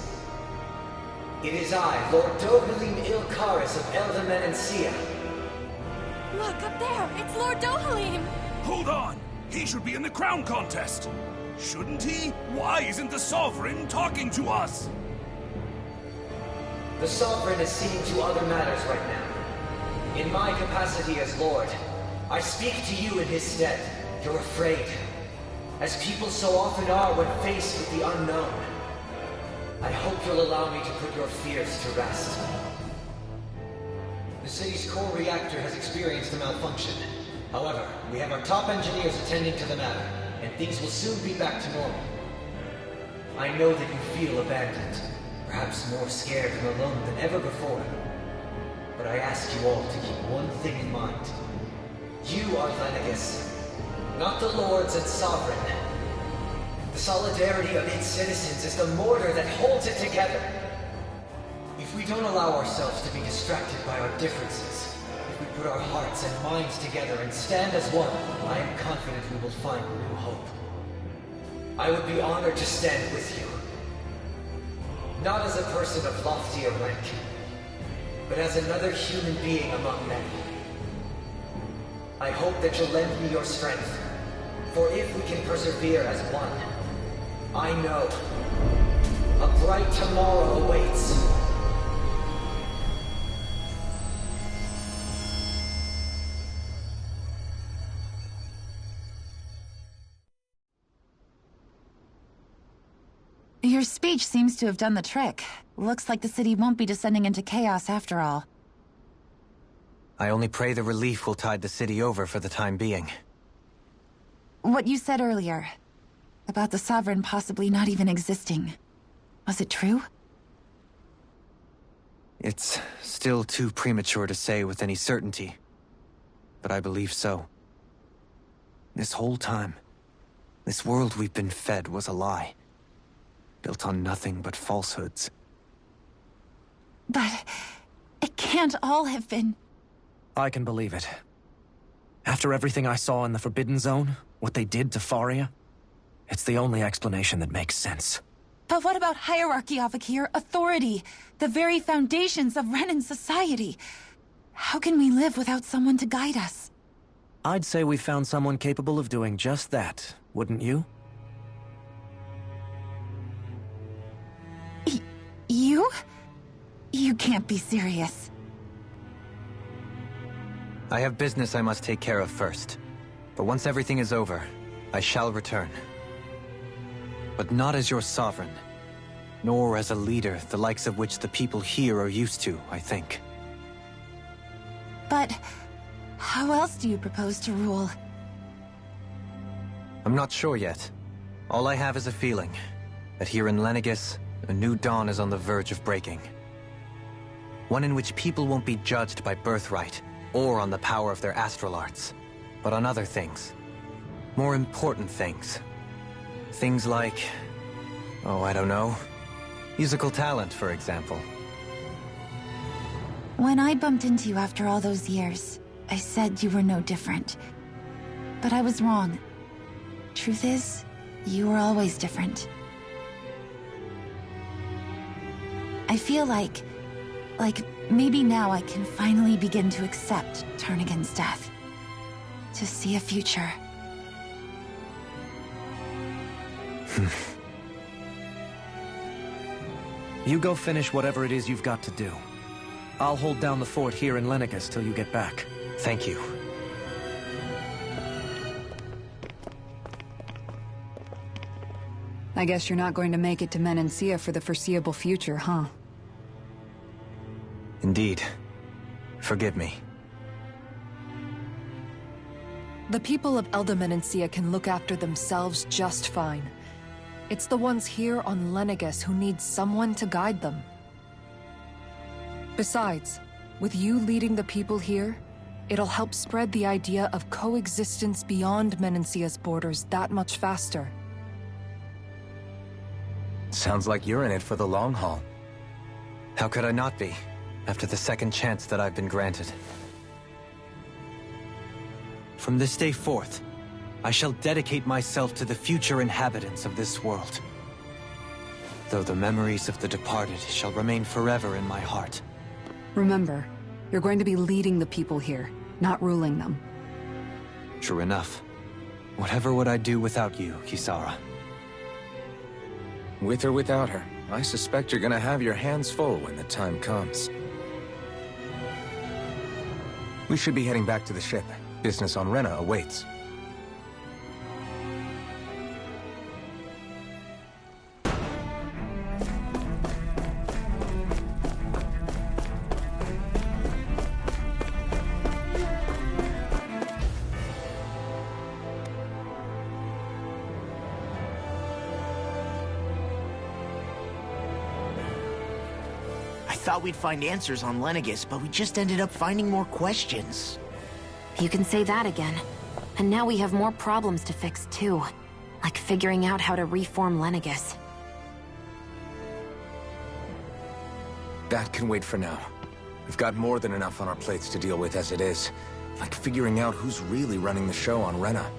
It is I, Lord Dohalim Ilkaris of Eldaman and Sia. Look, up there! It's Lord Dohalim! Hold on! He should be in the crown contest! Shouldn't he? Why isn't the Sovereign talking to us? The Sovereign is seeing to other matters right now. In my capacity as Lord, I speak to you in his stead. You're afraid. As people so often are when faced with the unknown. I hope you'll allow me to put your fears to rest. The city's core reactor has experienced a malfunction. However, we have our top engineers attending to the matter, and things will soon be back to normal. I know that you feel abandoned, perhaps more scared and alone than ever before. But I ask you all to keep one thing in mind. You are Lenegis, not the lords and sovereign. The solidarity of its citizens is the mortar that holds it together. If we don't allow ourselves to be distracted by our differences, if we put our hearts and minds together and stand as one, I am confident we will find new hope. I would be honored to stand with you. Not as a person of loftier rank, but as another human being among many. I hope that you'll lend me your strength, for if we can persevere as one, I know a bright tomorrow awaits. Your speech seems to have done the trick. Looks like the city won't be descending into chaos after all. I only pray the relief will tide the city over for the time being. What you said earlier, about the Sovereign possibly not even existing, was it true? It's still too premature to say with any certainty, but I believe so. This whole time, this world we've been fed was a lie. Built on nothing but falsehoods. But it can't all have been... I can believe it. After everything I saw in the Forbidden Zone, what they did to Faria, it's the only explanation that makes sense. But what about hierarchy, Avakir? Authority? The very foundations of Renan society? How can we live without someone to guide us? I'd say we found someone capable of doing just that, wouldn't you? You? You can't be serious. I have business I must take care of first. But once everything is over, I shall return. But not as your sovereign, nor as a leader the likes of which the people here are used to, I think. But how else do you propose to rule? I'm not sure yet. All I have is a feeling that here in Lenegis, a new dawn is on the verge of breaking. One in which people won't be judged by birthright or on the power of their astral arts, but on other things. More important things. Things like, oh, I don't know, musical talent, for example. When I bumped into you after all those years, I said you were no different. But I was wrong. Truth is, you were always different. I feel like maybe now I can finally begin to accept Turnagain's death. To see a future. You go finish whatever it is you've got to do. I'll hold down the fort here in Lenegis till you get back. Thank you. I guess you're not going to make it to Menancia for the foreseeable future, huh? Indeed. Forgive me. The people of Elda Menancia can look after themselves just fine. It's the ones here on Lenegis who need someone to guide them. Besides, with you leading the people here, it'll help spread the idea of coexistence beyond Menancia's borders that much faster. Sounds like you're in it for the long haul. How could I not be, after the second chance that I've been granted? From this day forth, I shall dedicate myself to the future inhabitants of this world. Though the memories of the departed shall remain forever in my heart. Remember, you're going to be leading the people here, not ruling them. True enough. Whatever would I do without you, Kisara? With or without her, I suspect you're gonna have your hands full when the time comes. We should be heading back to the ship. Business on Rena awaits. I thought we'd find answers on Lenegis, but we just ended up finding more questions. You can say that again. And now we have more problems to fix, too. Like figuring out how to reform Lenegis. That can wait for now. We've got more than enough on our plates to deal with as it is. Like figuring out who's really running the show on Rena.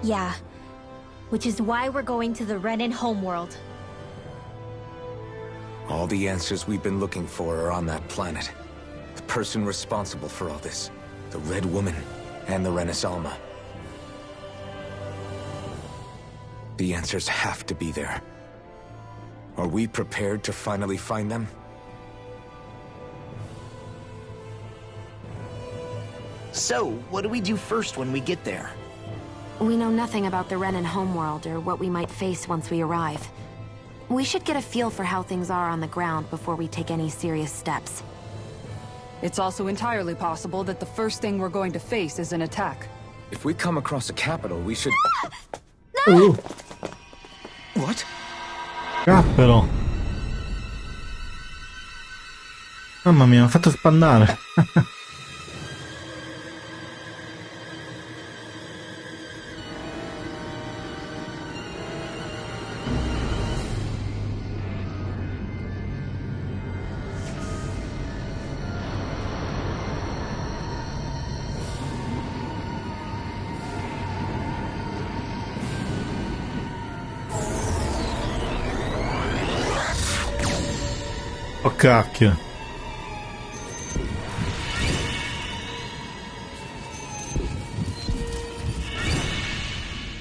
Yeah. Which is why we're going to the Renan homeworld. All the answers we've been looking for are on that planet. The person responsible for all this. The Red Woman and the Renasalma. The answers have to be there. Are we prepared to finally find them? So, what do we do first when we get there? We know nothing about the Renan homeworld or what we might face once we arrive. We should get a feel for how things are on the ground before we take any serious steps. It's also entirely possible that the first thing we're going to face is an attack. If we come across a capital, we should... What? Cappero. Mamma mia, mi ha fatto spannare. Oh cacchio.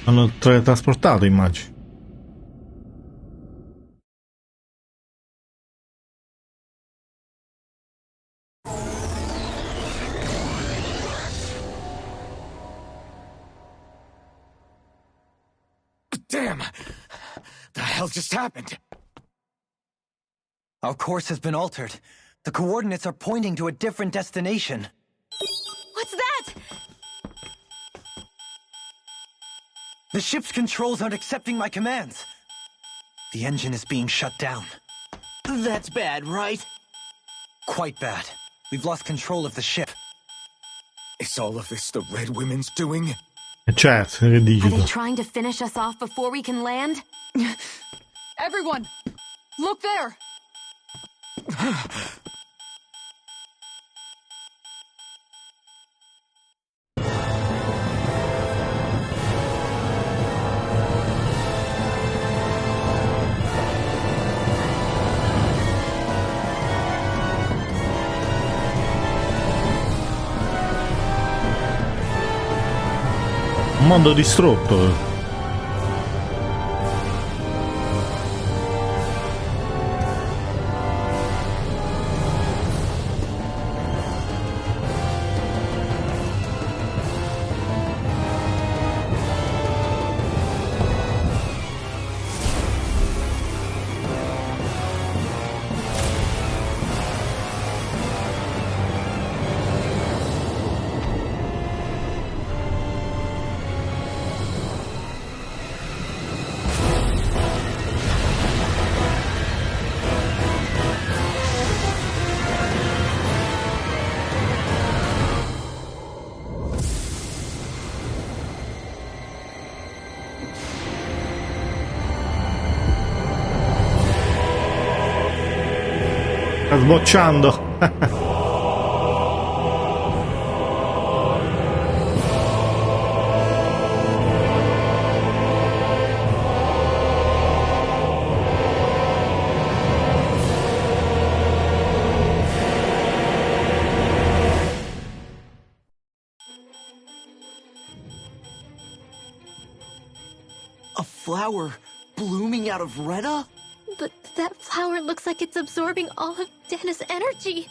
Hanno teletrasportato, immagino. Damn! The hell just happened? Our course has been altered. The coordinates are pointing to a different destination. What's that? ship's controls aren't accepting my commands. The engine is being shut down. That's bad, right? Quite bad. We've lost control of the ship. Is all of this the Red Women's doing? Certo, che Are dici they tu? trying to finish us off before we can land? Everyone! Look there! Un mondo distrutto. Sta sbocciando. A flower blooming out of Rena? But that flower looks like it's absorbing all of Dahna's energy.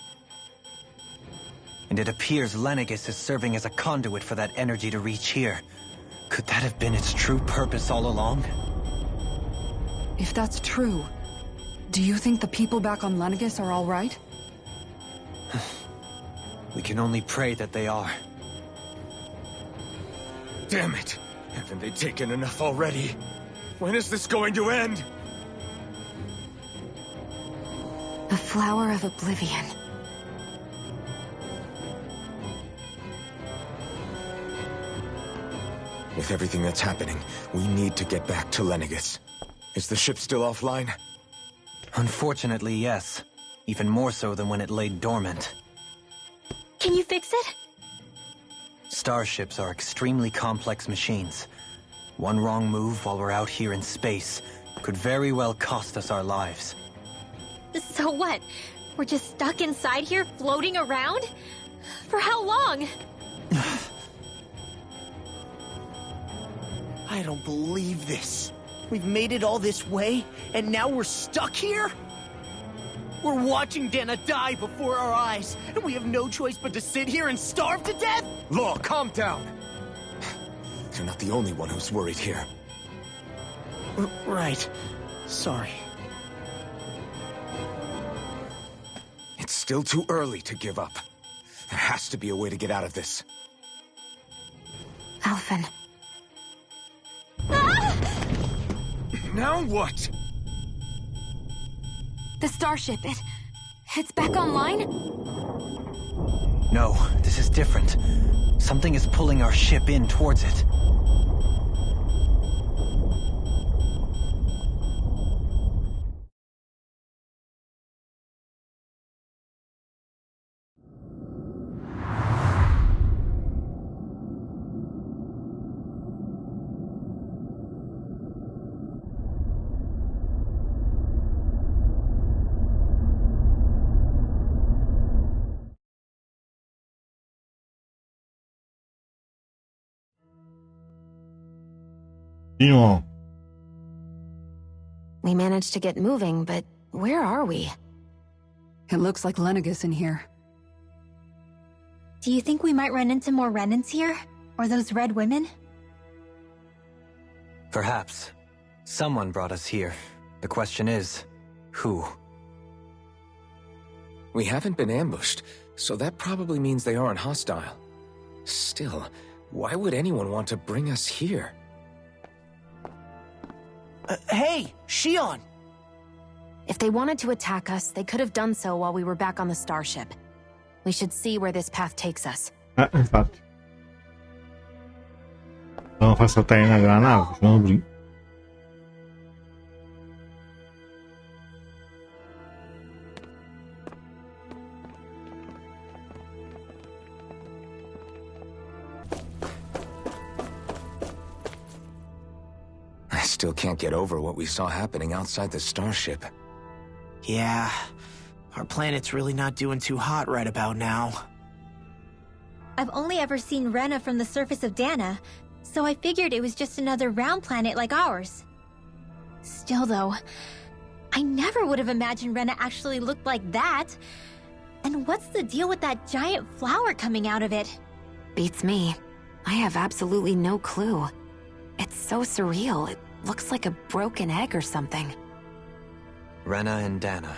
And it appears Lenegis is serving as a conduit for that energy to reach here. Could that have been its true purpose all along? If that's true, do you think the people back on Lenegis are all right? We can only pray that they are. Damn it! Haven't they taken enough already? When is this going to end? A flower of oblivion. With everything that's happening, we need to get back to Lenegis. Is the ship still offline? Unfortunately, yes. Even more so than when it lay dormant. Can you fix it? Starships are extremely complex machines. One wrong move while we're out here in space could very well cost us our lives. So what? We're just stuck inside here, floating around? For how long? I don't believe this. We've made it all this way, and now we're stuck here? We're watching Dahna die before our eyes, and we have no choice but to sit here and starve to death? Law, calm down! You're not the only one who's worried here. Right. Sorry. It's still too early to give up. There has to be a way to get out of this. Alphen. Now what? The starship, it's back online? No, this is different. Something is pulling our ship in towards it. Di nuovo. We managed to get moving, but where are we? It looks like Lenegis in here. Do you think we might run into more Renans here? Or those red women? Perhaps. Someone brought us here. The question is, who? We haven't been ambushed, so that probably means they aren't hostile. Still, why would anyone want to bring us here? Hey, Shion! If they wanted to attack us, they could have done so while we were back on the starship. We should see where this path takes us. Infatti. Dobbiamo far saltare in aria la nave, se no... I still can't get over what we saw happening outside the starship. Yeah, our planet's really not doing too hot right about now. I've only ever seen Rena from the surface of Dahna, so I figured it was just another round planet like ours. Still though, I never would have imagined Rena actually looked like that. And what's the deal with that giant flower coming out of it? Beats me. I have absolutely no clue. It's so surreal. It looks like a broken egg or something. Rena and Dahna.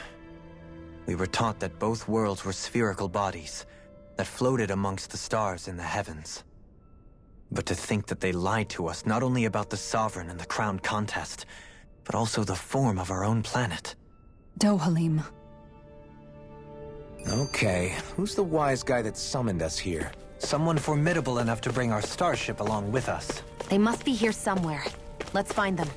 We were taught that both worlds were spherical bodies that floated amongst the stars in the heavens. But to think that they lied to us not only about the Sovereign and the Crown contest, but also the form of our own planet. Dohalim. Okay, who's the wise guy that summoned us here? Someone formidable enough to bring our starship along with us. They must be here somewhere. Let's find them.